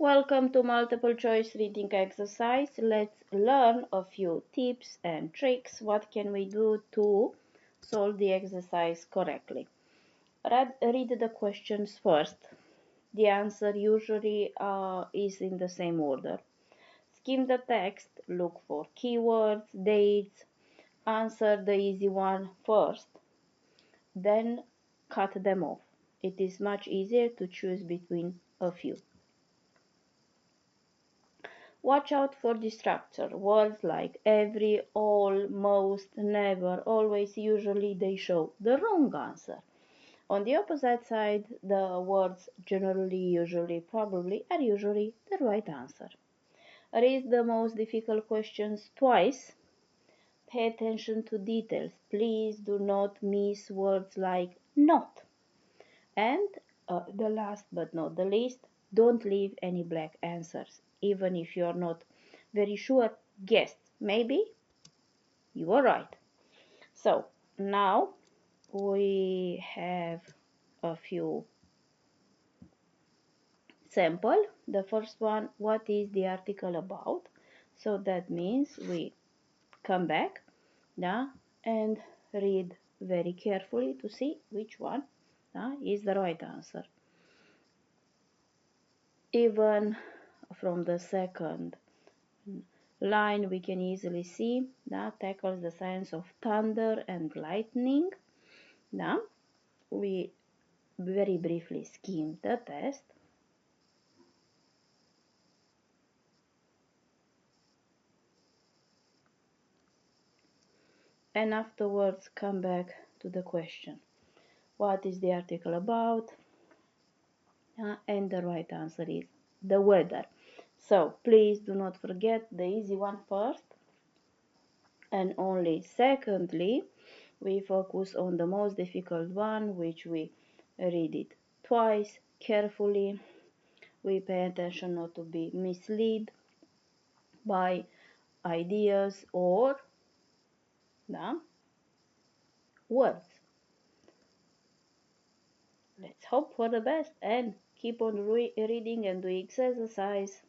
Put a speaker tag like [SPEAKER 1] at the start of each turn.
[SPEAKER 1] Welcome to multiple choice reading exercise. Let's learn a few tips and tricks. What can we do to solve the exercise correctly? Read the questions first. The answer usually is in the same order. Skim the text, look for keywords, dates, answer the easy one first, then cut them off. It is much easier to choose between a few. Watch out for distractor. Words like every, all, most, never, always, usually they show the wrong answer. On the opposite side, the words generally, usually, probably are usually the right answer. Read the most difficult questions twice. Pay attention to details. Please do not miss words like not. And the last but not the least, don't leave any blank answers. Even if you're not very sure, guess. Maybe you are right. So now we have a few sample. The first one, what is the article about? So that means we come back, yeah, and read very carefully to see which one is the right answer. Even from the second line we can easily see that tackles the science of thunder and lightning. Now we very briefly skim the test. And afterwards come back to the question. What is the article about? And the right answer is the weather. So please do not forget the easy one first. And only secondly, we focus on the most difficult one, which we read it twice carefully. We pay attention not to be misled by ideas or words. Let's hope for the best and keep on reading and doing exercise.